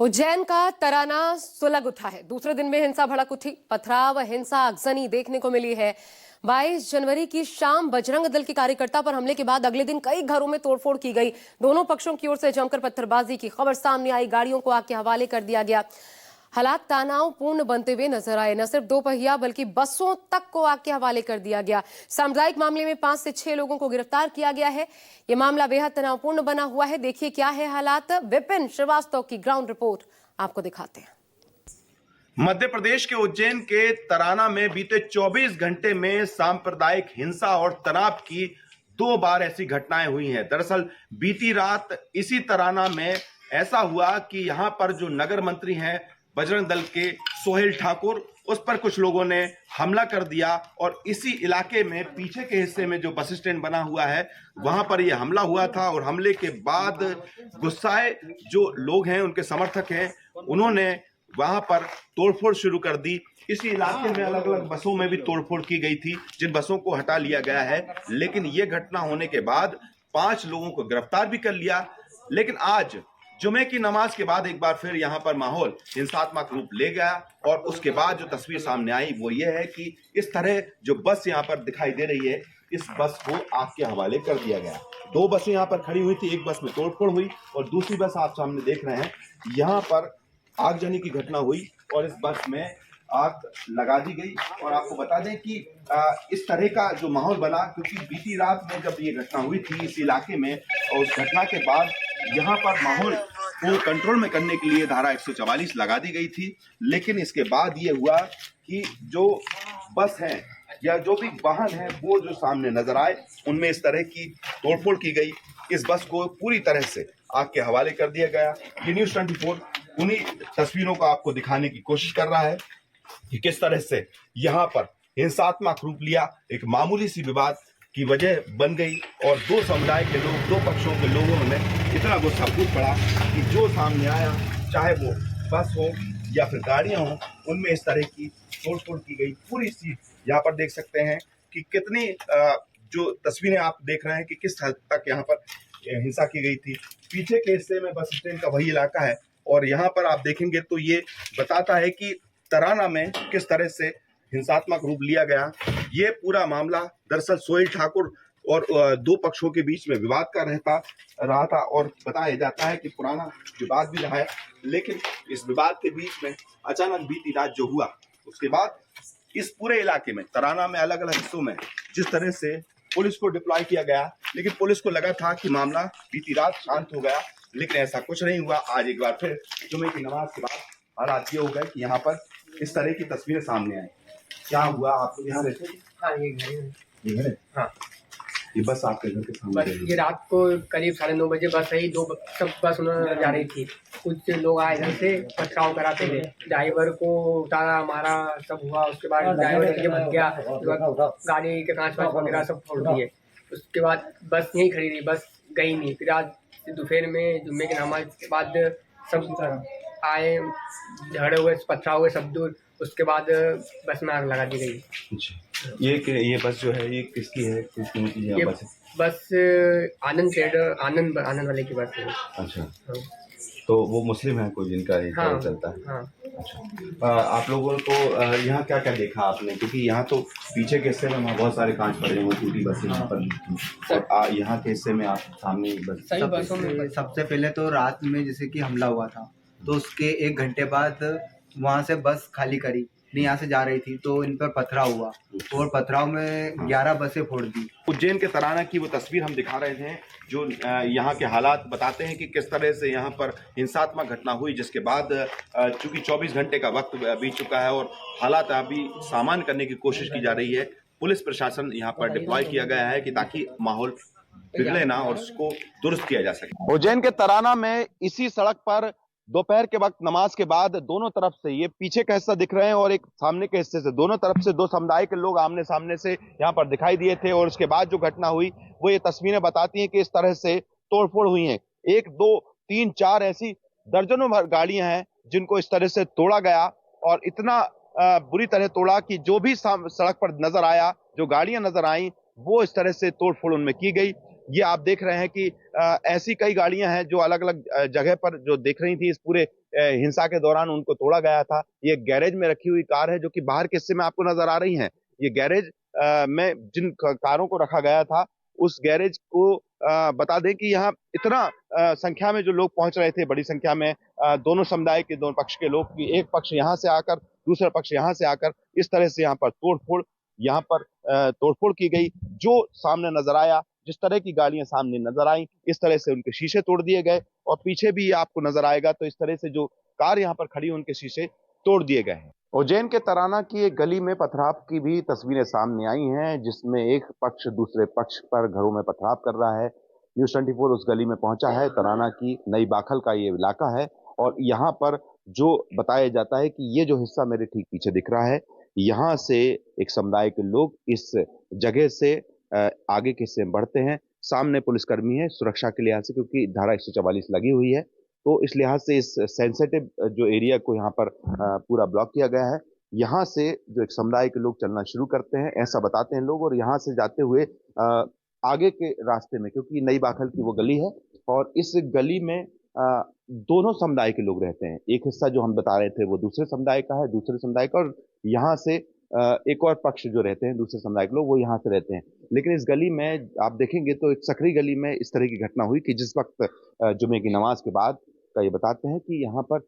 उज्जैन का तराना सुलग उठा है। दूसरे दिन में हिंसा भड़क उठी। पथराव, हिंसा, आगजनी देखने को मिली है। 22 जनवरी की शाम बजरंग दल के कार्यकर्ता पर हमले के बाद अगले दिन कई घरों में तोड़फोड़ की गई। दोनों पक्षों की ओर से जमकर पत्थरबाजी की खबर सामने आई। गाड़ियों को आग के हवाले कर दिया गया। हालात तनावपूर्ण बनते हुए नजर आए। न सिर्फ दो पहिया बल्कि बसों तक को आग के हवाले कर दिया गया। सामुदायिक मामले में 5 से 6 लोगों को गिरफ्तार किया गया है। यह मामला बेहद तनावपूर्ण बना हुआ है। देखिए क्या है हालात। विपिन श्रीवास्तव की ग्राउंड रिपोर्ट आपको दिखाते हैं। मध्य प्रदेश के उज्जैन के तराना में बीते 24 घंटे में सांप्रदायिक हिंसा और तनाव की 2 बार ऐसी घटनाएं हुई हैं। दरअसल बीती रात इसी तराना में ऐसा हुआ कि यहां पर जो नगर मंत्री हैं बजरंग दल के सोहेल ठाकुर, उस पर कुछ लोगों ने हमला कर दिया और इसी इलाके में पीछे के हिस्से में जो बस स्टैंड बना हुआ है वहां पर यह हमला हुआ था। और हमले के बाद गुस्साए जो लोग हैं, उनके समर्थक हैं, उन्होंने वहां पर तोड़फोड़ शुरू कर दी। इसी इलाके में अलग अलग बसों में भी तोड़फोड़ की गई थी, जिन बसों को हटा लिया गया है। लेकिन यह घटना होने के बाद 5 लोगों को गिरफ्तार भी कर लिया। लेकिन आज जुमे की नमाज के बाद एक बार फिर यहां पर माहौल हिंसात्मक रूप ले गया। और उसके बाद जो तस्वीर सामने आई वो ये है कि इस तरह जो बस यहां पर दिखाई दे रही है, इस बस को आग के हवाले कर दिया गया। 2 बसें यहां पर खड़ी हुई थी, एक बस में तोड़फोड़ हुई और दूसरी बस आप सामने देख रहे हैं, यहां पर आगजनी की घटना हुई और इस बस में आग लगा दी गई। और आपको बता दें कि इस तरह का जो माहौल बना, क्योंकि बीती रात में जब ये घटना हुई थी इस इलाके में, और उस घटना के बाद यहाँ पर माहौल को कंट्रोल में करने के लिए धारा 144 लगा दी गई थी। लेकिन इसके बाद ये हुआ कि जो बस है या जो भी वाहन है वो जो सामने नजर आए, उनमें इस तरह की तोड़फोड़ की गई। इस बस को पूरी तरह से आग के हवाले कर दिया गया। ये न्यूज़ 24 उन्हीं तस्वीरों को आपको दिखाने की कोशिश कर रहा है कि किस तरह से यहाँ पर हिंसात्मक रूप लिया। एक मामूली सी विवाद की वजह बन गई और 2 समुदाय के लोग, 2 पक्षों के लोगों में इतना गुस्सा फूट पड़ा कि जो सामने आया, चाहे वो बस हो या फिर गाड़ियां हो, उनमें इस तरह की तोड़फोड़ की गई। पूरी चीज यहाँ पर देख सकते हैं कि कितनी जो तस्वीरें आप देख रहे हैं कि किस हद तक यहाँ पर हिंसा की गई थी। पीछे के हिस्से में बस स्टैंड का वही इलाका है और यहाँ पर आप देखेंगे तो ये बताता है कि तराना में किस तरह से हिंसात्मक रूप लिया गया। ये पूरा मामला दरअसल सोहेल ठाकुर और 2 पक्षों के बीच में विवाद का रहा था और बताया जाता है कि पुराना विवाद भी रहा है। लेकिन इस विवाद के बीच में अचानक बीती रात जो हुआ, उसके बाद इस पूरे इलाके में, तराना में अलग अलग हिस्सों में जिस तरह से पुलिस को डिप्लॉय किया गया, लेकिन पुलिस को लगा था कि मामला बीती रात शांत हो गया, लेकिन ऐसा कुछ नहीं हुआ। आज एक बार फिर जुमे की नमाज के बाद हालात ये हो गए कि यहाँ पर इस तरह की तस्वीरें सामने आई। क्या हुआ? आप लोग यहाँ रहते हैं? हाँ, ये घर है। हाँ, ये बस आपके घर के सामने बस ये रात को करीब 9:30 बजे बस आई। 2 सब बस उन्होंने जा रही थी। कुछ लोग आए इधर से पथराव कराते थे, ड्राइवर को उतारा, मारा, सब हुआ। उसके बाद ड्राइवर ये बच गया, गाड़ी के कांच वांच वगैरह सब फोड़ दिए। उसके बाद बस यहीं खड़ी रही, बस गई नहीं। फिर आज दोपहर में जुम्मे की नमाज के बाद सब आए, झगड़े हुए, पथराव हुए सब दूर। उसके बाद बस में आग लगा दी गई। अच्छा, ये बस जो है ये किसकी है? ये बस आनंद वाले की बस है। अच्छा, हाँ। तो वो मुस्लिम है कोई जिनका हाँ, चलता है? हाँ। अच्छा, आप लोगों को यहाँ क्या क्या देखा आपने? क्योंकि यहाँ तो पीछे के हिस्से में वहाँ बहुत सारे कांच पड़े हुए, टूटी बसें यहाँ पर, और यहाँ के हिस्से में आप सामने बस। सही बसों में सबसे पहले तो रात में जैसे कि हमला हुआ था, तो उसके 1 घंटे बाद वहाँ से बस खाली करी, नहीं यहाँ से जा रही थी, तो इन पर पथराव हुआ और पथराव में 11 बसें फोड़ दी। उज्जैन के तराना की वो तस्वीर हम दिखा रहे थे, जो यहाँ के हालात बताते हैं कि किस तरह से यहाँ पर हिंसात्मक घटना हुई, जिसके बाद चूंकि 24 घंटे का वक्त बीत चुका है और हालात अभी सामान्य करने की कोशिश की जा रही है। पुलिस प्रशासन यहाँ पर डिप्लॉय किया गया है कि ताकि माहौल बिगड़े ना और उसको दुरुस्त किया जा सके। उज्जैन के तराना में इसी सड़क पर दोपहर के वक्त नमाज के बाद दोनों तरफ से, ये पीछे का हिस्सा दिख रहे हैं और एक सामने के हिस्से से, दोनों तरफ से 2 समुदाय के लोग आमने सामने से यहाँ पर दिखाई दिए थे। और उसके बाद जो घटना हुई वो ये तस्वीरें बताती हैं कि इस तरह से तोड़फोड़ हुई है। 1, 2, 3, 4 ऐसी दर्जनों भर गाड़ियां हैं जिनको इस तरह से तोड़ा गया और इतना बुरी तरह तोड़ा कि जो भी सड़क पर नजर आया, जो गाड़ियां नजर आई, वो इस तरह से तोड़फोड़ उनमें की गई। ये आप देख रहे हैं कि ऐसी कई गाड़ियां हैं जो अलग अलग जगह पर जो देख रही थी इस पूरे हिंसा के दौरान उनको तोड़ा गया था। ये गैरेज में रखी हुई कार है जो कि बाहर के हिस्से में आपको नजर आ रही है। ये गैरेज में जिन कारों को रखा गया था उस गैरेज को बता दें कि यहाँ इतना संख्या में जो लोग पहुंच रहे थे, बड़ी संख्या में दोनों समुदाय के दोनों पक्ष के लोग, एक पक्ष यहाँ से आकर दूसरा पक्ष यहाँ से आकर इस तरह से यहाँ पर तोड़फोड़ की गई। जो सामने नजर आया, जिस तरह की गाड़ियां सामने नजर आई, इस तरह से उनके शीशे तोड़ दिए गए और पीछे भी आपको नजर आएगा तो इस तरह से जो कार यहाँ पर खड़ी उनके शीशे तोड़ दिए गए हैं। उज्जैन के तराना की एक गली में पथराव की भी तस्वीरें सामने आई हैं, जिसमें एक पक्ष दूसरे पक्ष पर घरों में पथराव कर रहा है। न्यूज़ 24 उस गली में पहुंचा है। तराना की नई बाखल का ये इलाका है और यहाँ पर जो बताया जाता है कि ये जो हिस्सा मेरे ठीक पीछे दिख रहा है, यहाँ से एक समुदाय के लोग इस जगह से आगे के हिस्से में बढ़ते हैं। सामने पुलिसकर्मी है सुरक्षा के लिहाज से, क्योंकि धारा 144 लगी हुई है, तो इस लिहाज से इस सेंसिटिव जो एरिया को यहाँ पर पूरा ब्लॉक किया गया है। यहाँ से जो एक समुदाय के लोग चलना शुरू करते हैं, ऐसा बताते हैं लोग, और यहाँ से जाते हुए आगे के रास्ते में, क्योंकि नई बाखल की वो गली है और इस गली में दोनों समुदाय के लोग रहते हैं। एक हिस्सा जो हम बता रहे थे वो दूसरे समुदाय का है, दूसरे समुदाय का, और यहाँ से एक और पक्ष जो रहते हैं दूसरे समुदाय के लोग, वो यहाँ से रहते हैं। लेकिन इस गली में आप देखेंगे तो एक सकरी गली में इस तरह की घटना हुई कि जिस वक्त जुमे की नमाज के बाद का ये बताते हैं कि यहाँ पर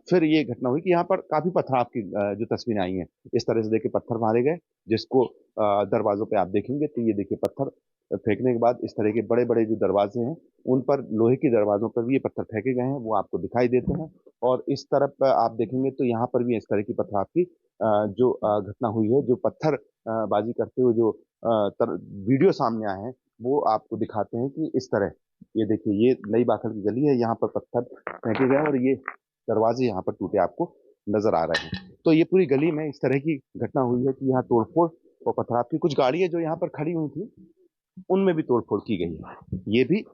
फिर ये घटना हुई कि यहाँ पर काफी पथराव की जो तस्वीरें आई हैं, इस तरह से देखिए पत्थर मारे गए, जिसको दरवाजों पे आप देखेंगे तो ये देखिए पत्थर फेंकने के बाद इस तरह के बड़े बड़े जो दरवाजे हैं उन पर, लोहे के दरवाजों पर भी ये पत्थर फेंके गए हैं, वो आपको दिखाई देते हैं। और इस तरफ आप देखेंगे तो यहाँ पर भी इस तरह की पथराव की जो घटना हुई है, जो पत्थर बाजी करते हुए जो वीडियो सामने आए हैं वो आपको दिखाते हैं कि इस तरह, ये देखिए ये नई बाखल की गली है, यहाँ पर पत्थर फेंके गए और ये दरवाजे यहाँ पर टूटे आपको नजर आ रहे हैं। तो ये पूरी गली में इस तरह की घटना हुई है कि यहाँ तोड़फोड़ और पथराव की, कुछ गाड़ियां जो यहाँ पर खड़ी हुई थी उनमें भी तोड़फोड़ की गई है, ये भी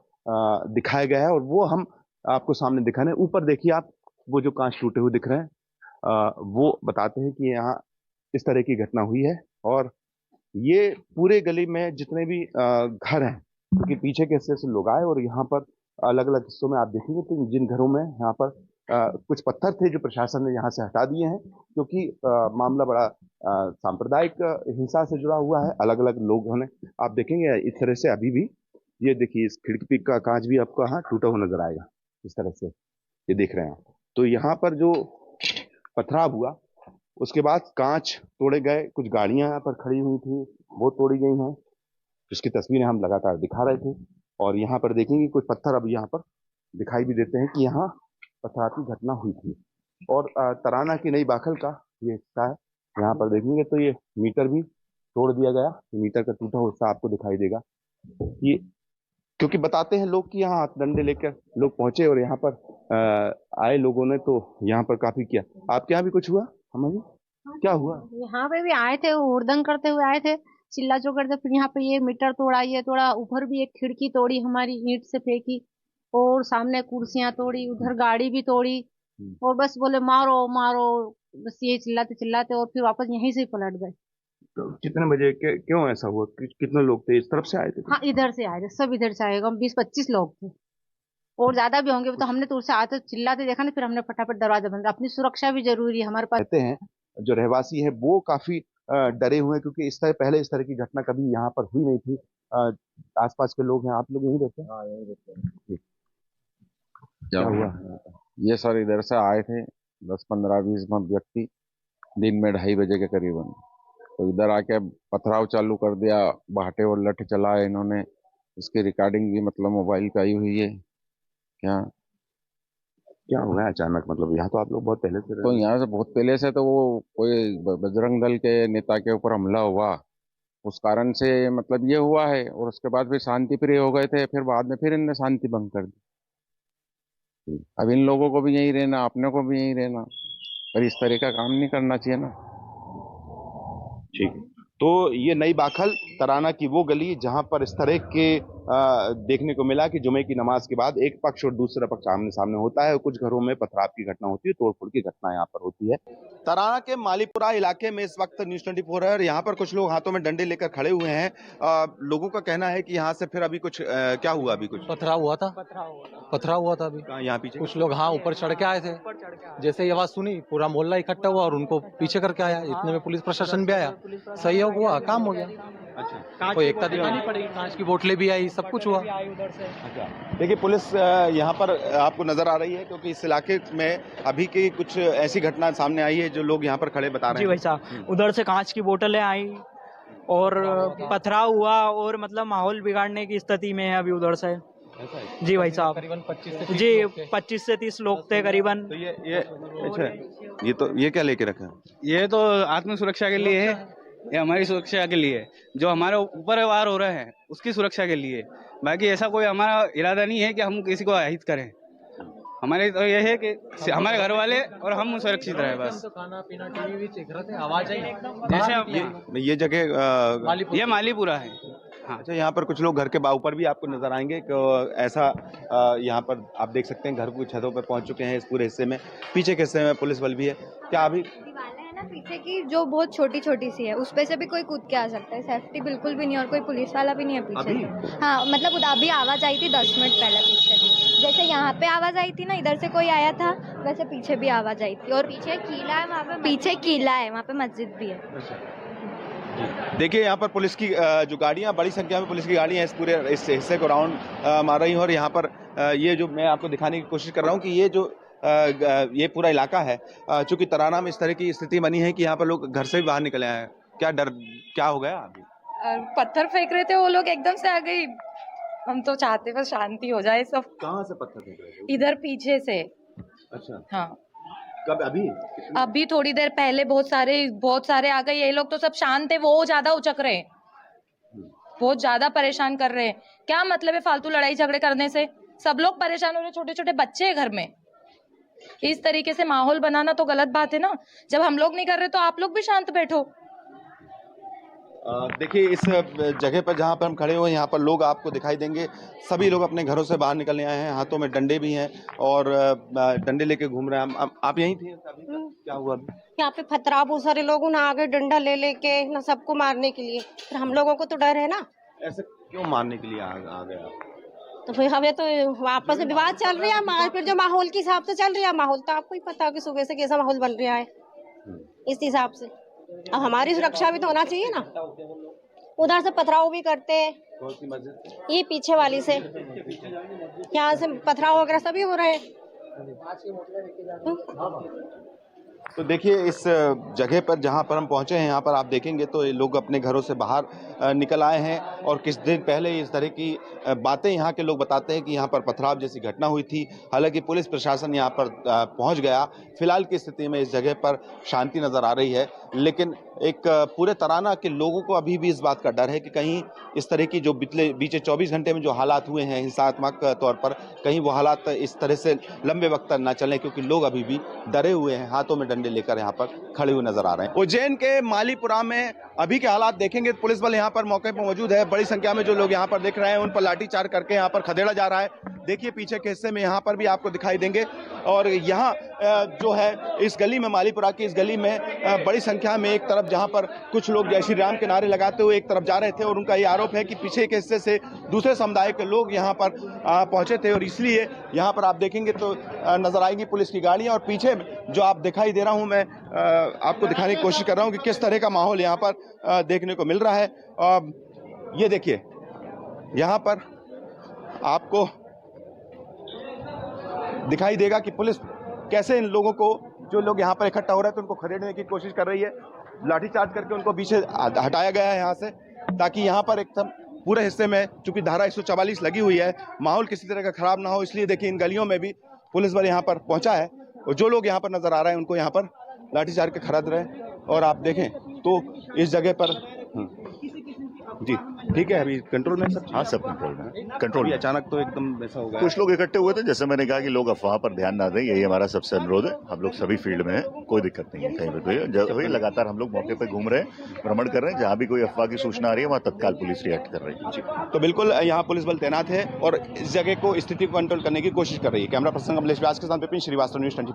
दिखाया गया है और वो हम आपको सामने दिखाने। ऊपर देखिए आप, वो जो कांच टूटे हुए दिख रहे हैं वो बताते हैं कि यहाँ इस तरह की घटना हुई है। और ये पूरे गली में जितने भी घर हैं, क्योंकि पीछे के हिस्से से लोग आए और यहाँ पर अलग अलग हिस्सों में आप देखेंगे तो जिन घरों में यहाँ पर कुछ पत्थर थे जो प्रशासन ने यहाँ से हटा दिए हैं, क्योंकि मामला बड़ा सांप्रदायिक हिंसा से जुड़ा हुआ है। अलग अलग लोगों ने, आप देखेंगे इस तरह से अभी भी, ये देखिए इस खिड़की का कांच भी आपको यहाँ टूटा हुआ नजर आएगा, इस तरह से ये देख रहे हैं। तो यहाँ पर जो पथराव हुआ उसके बाद कांच तोड़े गए, कुछ गाड़ियां यहाँ पर खड़ी हुई थी वो तोड़ी गई हैं, जिसकी तस्वीरें हम लगातार दिखा रहे थे। और यहाँ पर देखेंगे कुछ पत्थर अब यहाँ पर दिखाई भी देते हैं कि यहाँ पथराव की घटना हुई थी। और तराना की नई बाखल का ये हिस्सा है, यहाँ पर देखेंगे तो ये मीटर भी तोड़ दिया गया, मीटर का टूटा हुआ हिस्सा आपको दिखाई देगा। ये क्योंकि बताते हैं लोग कि यहाँ डंडे लेकर लोग पहुंचे और यहाँ पर आए लोगों ने तो यहाँ पर काफी किया। आपके यहाँ भी कुछ हुआ? हमारी क्या हुआ? यहाँ पे भी आए थे, हुड़दंग करते हुए आए थे, चिल्ला चो करते, फिर यहाँ पे ये मीटर तोड़ा, ये तोड़ा, ऊपर भी एक खिड़की तोड़ी हमारी, ईंट से फेंकी, और सामने कुर्सियां तोड़ी, उधर गाड़ी भी तोड़ी, और बस बोले मारो मारो, बस ये चिल्लाते चिल्लाते, और फिर वापस यहीं से ही पलट गए। तो कितने बजे क्यों ऐसा हुआ? कितने लोग थे? इस तरफ से आए थे? हाँ, इधर से आए थे, सब इधर से आए, हम 20-25 लोग थे और ज्यादा भी होंगे। तो हमने तो उससे आते चिल्लाते देखा ना, फिर हमने फटाफट दरवाजा बंद, अपनी सुरक्षा भी जरूरी है हमारे पास। कहते हैं जो रहवासी है वो काफी डरे हुए हैं, क्योंकि पहले इस तरह की घटना कभी यहाँ पर हुई नहीं थी। आसपास के लोग हैं, आप लोग यहीं रहते हैं? हाँ, यहीं रहते हैं। क्या हुआ? ये सर इधर से आए थे 10-15-20 व्यक्ति, दिन में 2:30 बजे के करीबन, तो इधर आके पथराव चालू कर दिया, बाटे और लठ चलाए इन्होंने। इसकी रिकॉर्डिंग भी मतलब मोबाइल पे आई हुई है। क्या हुआ अचानक? मतलब यहाँ तो आप लोग बहुत पहले से तो यहाँ से बहुत पहले से तो वो कोई बजरंग दल के नेता के ऊपर हमला हुआ, उस कारण से मतलब ये हुआ है। और उसके बाद फिर शांति प्रिय हो गए थे, फिर बाद में फिर इनने शांति भंग कर दी। अब इन लोगों को भी यहीं रहना, अपने को भी यहीं रहना, पर इस तरह का काम नहीं करना चाहिए ना। ठीक है। तो ये नई बाखल तराना की वो गली जहां पर इस तरह के देखने को मिला कि जुमे की नमाज के बाद एक पक्ष और दूसरा पक्ष आमने सामने होता है और कुछ घरों में पथराव की घटना होती है, तोड़फोड़ की घटना यहाँ पर होती है। तराना के मालीपुरा इलाके में इस वक्त न्यूज़ 24 है और यहाँ पर कुछ लोग हाथों में डंडे लेकर खड़े हुए हैं। लोगों का कहना है कि यहाँ से फिर अभी कुछ क्या हुआ? अभी कुछ पथराव हुआ था अभी। यहाँ पीछे कुछ लोग ऊपर चढ़ के आए थे, जैसे ये आवाज सुनी पूरा मोहल्ला इकट्ठा हुआ और उनको पीछे करके आया। इतने में पुलिस प्रशासन भी आया, सहयोग हुआ, काम हो गया। अच्छा, कोई एकता दिखानी पड़ी, कांच की बोतलें भी आई, सब कुछ हुआ। अच्छा, देखिए पुलिस यहाँ पर आपको नजर आ रही है क्योंकि इस इलाके में अभी की कुछ ऐसी घटना सामने आई है जो लोग यहाँ पर खड़े बता रहे हैं। जी भाई साहब, उधर से कांच की बोतलें आई और पथराव हुआ और मतलब माहौल बिगाड़ने की स्थिति में है अभी उधर से। जी भाई साहब, करीबन 25 से 30 लोग थे करीबन। तो ये अच्छा, ये क्या लेके रखा है? ये तो आत्म सुरक्षा के लिए है, ये हमारी सुरक्षा के लिए, जो हमारे ऊपर वार हो रहा है उसकी सुरक्षा के लिए। बाकी ऐसा कोई हमारा इरादा नहीं है कि हम किसी को अहित करें। हमारे तो ये है कि हमारे घर वाले और हम सुरक्षित रहे बस। खाना पीना टीवी भी चेक रहे थे, आवाज आई जैसे ये जगह ये मालीपुरा है। हाँ, अच्छा, यहाँ पर कुछ लोग घर के ऊपर भी आपको नजर आएंगे कि ऐसा यहाँ पर आप देख सकते हैं घर की छतों पर पहुंच चुके हैं। इस पूरे हिस्से में, पीछे के हिस्से में पुलिस बल भी है। क्या अभी दीवारें है ना पीछे की जो बहुत छोटी छोटी सी है, उस पे से भी कोई कूद के आ सकता है। सेफ्टी बिल्कुल भी नहीं और कोई पुलिस वाला भी नहीं है पीछे। हाँ, मतलब अभी आवाज आई थी 10 मिनट पहले पीछे भी, जैसे यहाँ पे आवाज आई थी ना, इधर से कोई आया था, वैसे पीछे भी आवाज आई थी। और पीछे किला है, वहाँ पे पीछे किला है, वहाँ पे मस्जिद भी है। देखिए यहाँ पर पुलिस की जो गाड़ियाँ, बड़ी संख्या में पुलिस की गाड़ियाँ इस पूरे इस हिस्से को राउंड मार रही हैं। और यहाँ पर ये जो मैं आपको दिखाने की कोशिश कर रहा हूँ कि ये जो ये पूरा इलाका है, चूंकि तराना में इस तरह की स्थिति बनी है कि यहाँ पर लोग घर से भी बाहर निकले हैं। क्या हो गया अभी? पत्थर फेंक रहे थे वो लोग, एकदम से आ गई। हम तो चाहते बस शांति हो जाए सब। कहाँ से पत्थर फेंक रहे थे? इधर पीछे से। अच्छा, हाँ, कब? अभी थोड़ी देर पहले बहुत सारे आ गए। ये लोग तो सब शांत है, वो ज्यादा उचक रहे हैं, बहुत ज्यादा परेशान कर रहे हैं। क्या मतलब है फालतू लड़ाई झगड़े करने से? सब लोग परेशान हो रहे, छोटे छोटे बच्चे हैं घर में। इस तरीके से माहौल बनाना तो गलत बात है ना। जब हम लोग नहीं कर रहे तो आप लोग भी शांत बैठो। देखिए इस जगह पर जहाँ पर हम खड़े हुए हैं, यहाँ पर लोग आपको दिखाई देंगे। सभी लोग अपने घरों से बाहर निकलने आए हैं, हाथों में डंडे भी हैं और डंडे लेके घूम रहे हैं। आप यहीं थे? क्या हुआ? यहाँ पे पथराव, बहुत सारे लोग ना आगे डंडा ले लेके ना सबको मारने के लिए। फिर हम लोगों को तो डर है ना। ऐसे क्यों मारने के लिए आ गए आप? तो फिर हमें तो आपस में विवाद चल रहा है, फिर जो माहौल के हिसाब से चल रहा है। माहौल तो आपको ही पता है कि सुबह से कैसा माहौल बन रहा है, इस हिसाब से अब हमारी सुरक्षा भी तो होना चाहिए ना। उधर से पथराव भी करते हैं, ये पीछे वाली से, यहाँ से पथराव वगैरह सभी हो रहे हैं। तो देखिए इस जगह पर जहाँ पर हम पहुँचे हैं, यहाँ पर आप देखेंगे तो ये लोग अपने घरों से बाहर निकल आए हैं। और कुछ दिन पहले इस तरह की बातें यहाँ के लोग बताते हैं कि यहाँ पर पथराव जैसी घटना हुई थी। हालांकि पुलिस प्रशासन यहाँ पर पहुँच गया। फिलहाल की स्थिति में इस जगह पर शांति नज़र आ रही है, लेकिन एक पूरे तराना के लोगों को अभी भी इस बात का डर है कि कहीं इस तरह की जो बीते 24 घंटे में जो हालात हुए हैं हिंसात्मक तौर पर, कहीं वो हालात इस तरह से लंबे वक्त तक ना चलें, क्योंकि लोग अभी भी डरे हुए हैं, हाथों में डंडे लेकर यहाँ पर खड़े हुए नजर आ रहे हैं। उज्जैन के मालीपुरा में अभी के हालात देखेंगे, पुलिस बल यहाँ पर मौके पर मौजूद है। बड़ी संख्या में जो लोग यहाँ पर देख रहे हैं उन पर लाठीचार्ज करके यहाँ पर खदेड़ा जा रहा है। देखिए पीछे के हिस्से में यहाँ पर भी आपको दिखाई देंगे। और यहाँ जो है इस गली में, मालीपुरा की इस गली में बड़ी संख्या में एक तरफ जहाँ पर कुछ लोग जय श्री राम के नारे लगाते हुए एक तरफ जा रहे थे, और उनका ये आरोप है कि पीछे के हिस्से से दूसरे समुदाय के लोग यहाँ पर पहुंचे थे, और इसलिए यहाँ पर आप देखेंगे तो नजर आएगी पुलिस की गाड़ियाँ। और पीछे जो आप दिखाई दे रहा हूँ, मैं आपको दिखाने की कोशिश कर रहा हूँ कि किस तरह का माहौल यहाँ पर देखने को मिल रहा है। ये देखिए यहाँ पर आपको दिखाई देगा कि पुलिस कैसे इन लोगों को, जो लोग यहाँ पर इकट्ठा हो रहे थे, उनको खदेड़ने की कोशिश कर रही है। लाठीचार्ज करके उनको पीछे हटाया गया है यहाँ से, ताकि यहाँ पर एकदम पूरे हिस्से में, चूंकि धारा 144 लगी हुई है, माहौल किसी तरह का खराब ना हो, इसलिए देखिए इन गलियों में भी पुलिस बल यहाँ पर पहुंचा है। और जो लोग यहाँ पर नजर आ रहे हैं उनको यहाँ पर लाठीचार्ज के खदेड़ रहे हैं। और आप देखें तो इस जगह पर जी ठीक है, अभी कंट्रोल में सब? हाँ, सब कंट्रोल में, कंट्रोल अभी में। अचानक तो एकदम ऐसा हो गया। कुछ लोग इकट्ठे हुए थे, जैसे मैंने कहा कि लोग अफवाह पर ध्यान ना दें, यही हमारा सबसे अनुरोध है। हम लोग सभी फील्ड में हैं, कोई दिक्कत नहीं है कहीं पर कोई। जब वही लगातार हम लोग मौके पर घूम रहे हैं, भ्रमण कर रहे हैं, जहाँ भी कोई अफवाह की सूचना आ रही है वहाँ तत्काल पुलिस रिएक्ट कर रही है। तो बिल्कुल यहाँ पुलिस बल तैनात है और इस जगह को, स्थिति को कंट्रोल करने की कोशिश कर रही है। कैमरा पर्सन कमलेश व्यास के साथ विपिन श्रीवास्तव, न्यूज़ 24।